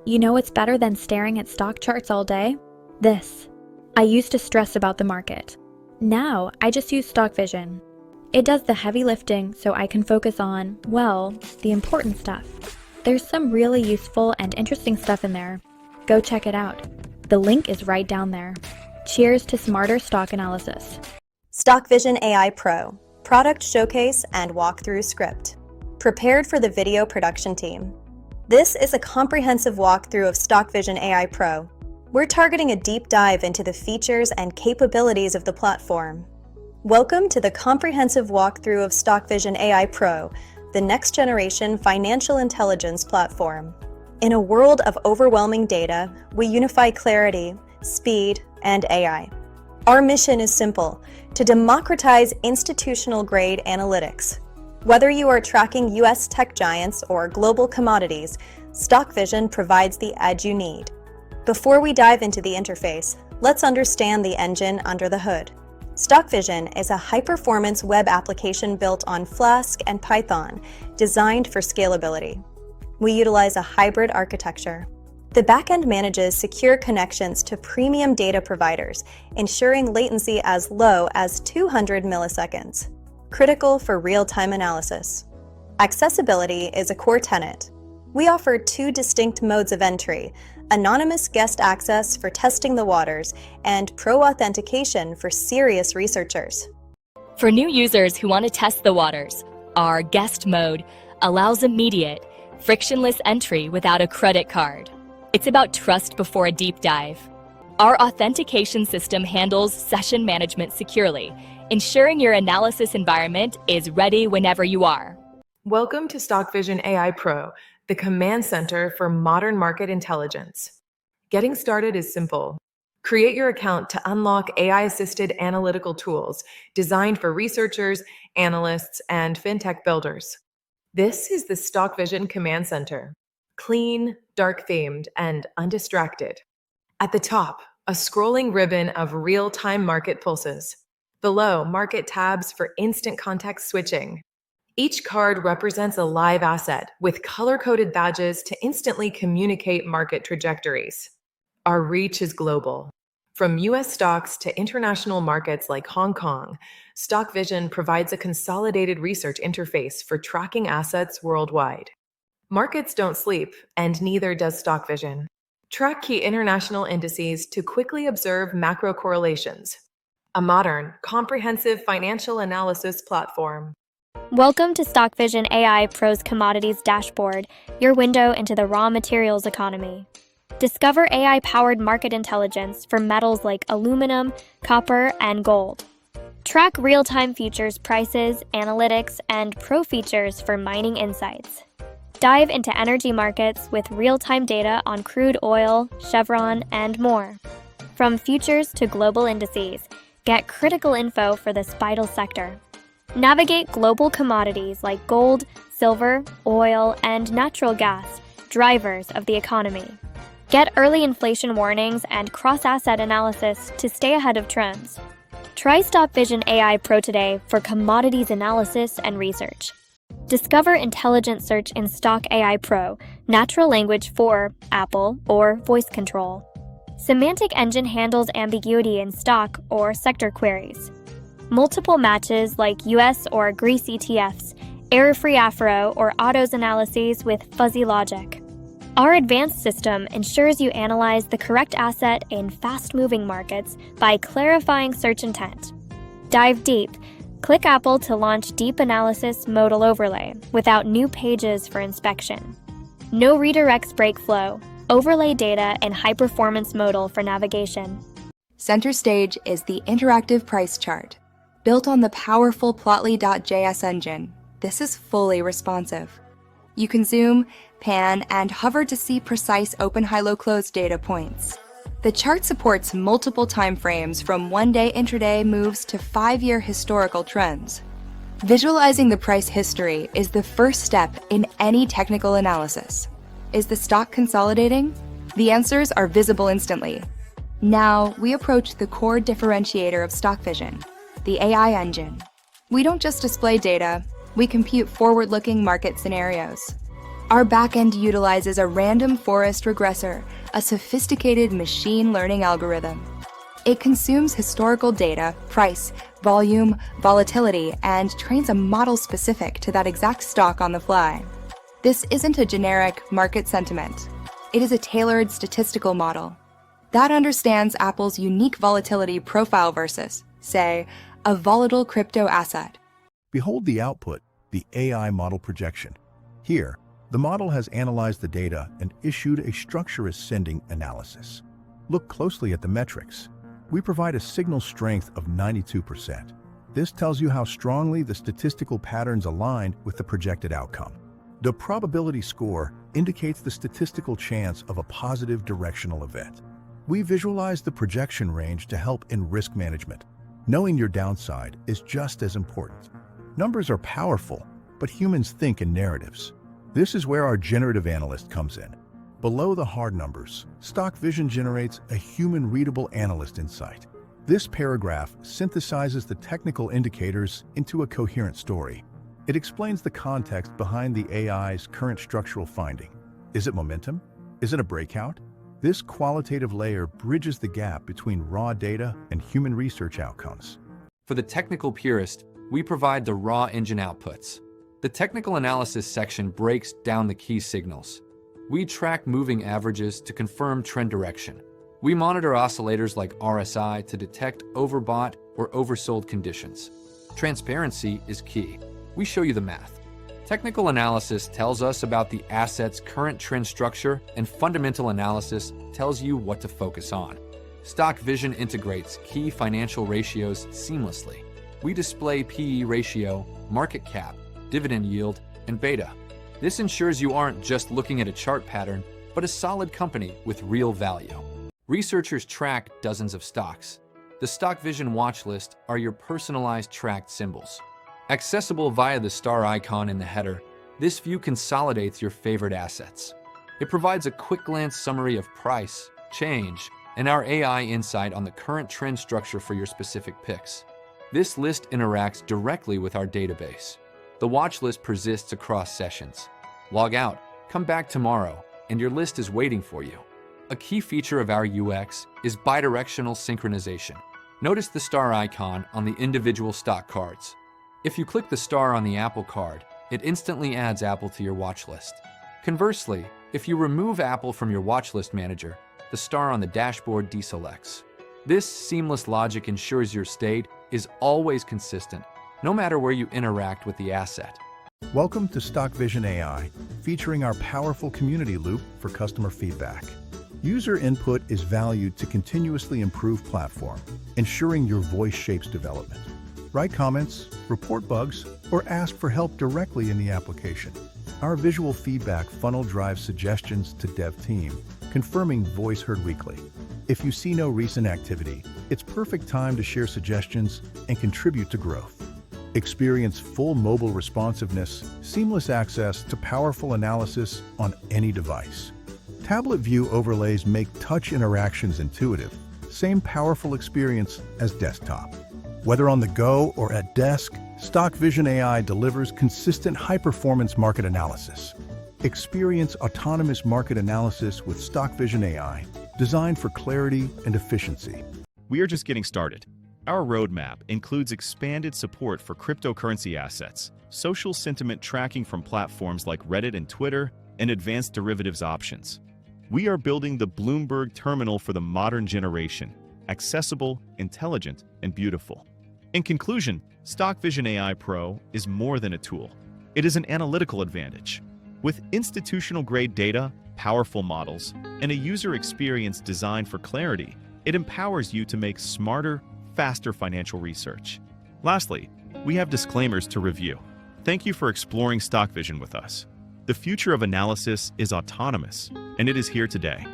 You know what's better than staring at stock charts all day? This. I used to stress about the market. Now, I just use StockVision. It does the heavy lifting so I can focus on, well, the important stuff. There's some really useful and interesting stuff in there. Go check it out. The link is right down there. Cheers to smarter stock analysis. StockVision AI Pro, product showcase and walkthrough script. Prepared for the video production team. This is a comprehensive walkthrough of StockVision AI Pro. We're targeting a deep dive into the features and capabilities of the platform. Welcome to the comprehensive walkthrough of StockVision AI Pro, the next-generation financial intelligence platform. In a world of overwhelming data, we unify clarity, speed, and AI. Our mission is simple: to democratize institutional-grade analytics. Whether you are tracking US tech giants or global commodities, StockVision provides the edge you need. Before we dive into the interface, let's understand the engine under the hood. StockVision is a high-performance web application built on Flask and Python, designed for scalability. We utilize a hybrid architecture. The backend manages secure connections to premium data providers, ensuring latency as low as 200 milliseconds. Critical for real-time analysis. Accessibility is a core tenet. We offer two distinct modes of entry: anonymous guest access for testing the waters, and pro authentication for serious researchers. For new users who want to test the waters, our guest mode allows immediate, frictionless entry without a credit card. It's about trust before a deep dive. Our authentication system handles session management securely, ensuring your analysis environment is ready whenever you are. Welcome to StockVision AI Pro, the command center for modern market intelligence. Getting started is simple. Create your account to unlock AI-assisted analytical tools designed for researchers, analysts, and fintech builders. This is the StockVision command center. Clean, dark-themed, and undistracted. At the top, a scrolling ribbon of real-time market pulses. Below, market tabs for instant context switching. Each card represents a live asset with color-coded badges to instantly communicate market trajectories. Our reach is global. From US stocks to international markets like Hong Kong, StockVision provides a consolidated research interface for tracking assets worldwide. Markets don't sleep, and neither does StockVision. Track key international indices to quickly observe macro correlations. A modern, comprehensive financial analysis platform. Welcome to StockVision AI Pro's Commodities Dashboard, your window into the raw materials economy. Discover AI-powered market intelligence for metals like aluminum, copper, and gold. Track real-time futures prices, analytics, and pro features for mining insights. Dive into energy markets with real-time data on crude oil, Chevron, and more. From futures to global indices, get critical info for this vital sector. Navigate global commodities like gold, silver, oil, and natural gas, drivers of the economy. Get early inflation warnings and cross-asset analysis to stay ahead of trends. Try StockVision AI Pro today for commodities analysis and research. Discover intelligent search in Stock AI Pro, natural language for Apple or voice control. Semantic Engine handles ambiguity in stock or sector queries. Multiple matches like US or Greece ETFs, error-free AFRO or autos analyses with fuzzy logic. Our advanced system ensures you analyze the correct asset in fast-moving markets by clarifying search intent. Dive deep. Click Apple to launch Deep Analysis Modal Overlay without new pages for inspection. No redirects break flow. Overlay data in high-performance modal for navigation. Center stage is the interactive price chart. Built on the powerful Plotly.js engine, this is fully responsive. You can zoom, pan, and hover to see precise open, high, low, close data points. The chart supports multiple time frames from one-day intraday moves to 5-year historical trends. Visualizing the price history is the first step in any technical analysis. Is the stock consolidating? The answers are visible instantly. Now, we approach the core differentiator of StockVision, the AI engine. We don't just display data, we compute forward-looking market scenarios. Our backend utilizes a random forest regressor, a sophisticated machine learning algorithm. It consumes historical data, price, volume, volatility, and trains a model specific to that exact stock on the fly. This isn't a generic market sentiment. It is a tailored statistical model that understands Apple's unique volatility profile versus, say, a volatile crypto asset. Behold the output, the AI model projection. Here, the model has analyzed the data and issued a structure ascending analysis. Look closely at the metrics. We provide a signal strength of 92%. This tells you how strongly the statistical patterns align with the projected outcome. The probability score indicates the statistical chance of a positive directional event. We visualize the projection range to help in risk management. Knowing your downside is just as important. Numbers are powerful, but humans think in narratives. This is where our generative analyst comes in. Below the hard numbers, StockVision generates a human-readable analyst insight. This paragraph synthesizes the technical indicators into a coherent story. It explains the context behind the AI's current structural finding. Is it momentum? Is it a breakout? This qualitative layer bridges the gap between raw data and human research outcomes. For the technical purist, we provide the raw engine outputs. The technical analysis section breaks down the key signals. We track moving averages to confirm trend direction. We monitor oscillators like RSI to detect overbought or oversold conditions. Transparency is key. We show you the math. Technical analysis tells us about the asset's current trend structure, and fundamental analysis tells you what to focus on. StockVision integrates key financial ratios seamlessly. We display PE ratio, market cap, dividend yield, and beta. This ensures you aren't just looking at a chart pattern, but a solid company with real value. Researchers track dozens of stocks. The StockVision watch list are your personalized tracked symbols. Accessible via the star icon in the header, this view consolidates your favorite assets. It provides a quick glance summary of price, change, and our AI insight on the current trend structure for your specific picks. This list interacts directly with our database. The watch list persists across sessions. Log out, come back tomorrow, and your list is waiting for you. A key feature of our UX is bidirectional synchronization. Notice the star icon on the individual stock cards. If you click the star on the Apple card, it instantly adds Apple to your watch list. Conversely, if you remove Apple from your watch list manager, the star on the dashboard deselects. This seamless logic ensures your state is always consistent, no matter where you interact with the asset. Welcome to StockVision AI, featuring our powerful community loop for customer feedback. User input is valued to continuously improve platform, ensuring your voice shapes development. Write comments, report bugs, or ask for help directly in the application. Our visual feedback funnel drives suggestions to dev team, confirming voice heard weekly. If you see no recent activity, it's perfect time to share suggestions and contribute to growth. Experience full mobile responsiveness, seamless access to powerful analysis on any device. Tablet view overlays make touch interactions intuitive, same powerful experience as desktop. Whether on the go or at desk, StockVision AI delivers consistent high-performance market analysis. Experience autonomous market analysis with StockVision AI, designed for clarity and efficiency. We are just getting started. Our roadmap includes expanded support for cryptocurrency assets, social sentiment tracking from platforms like Reddit and Twitter, and advanced derivatives options. We are building the Bloomberg terminal for the modern generation, accessible, intelligent, and beautiful. In conclusion, StockVision AI Pro is more than a tool. It is an analytical advantage. With institutional-grade data, powerful models, and a user experience designed for clarity, it empowers you to make smarter, faster financial research. Lastly, we have disclaimers to review. Thank you for exploring StockVision with us. The future of analysis is autonomous, and it is here today.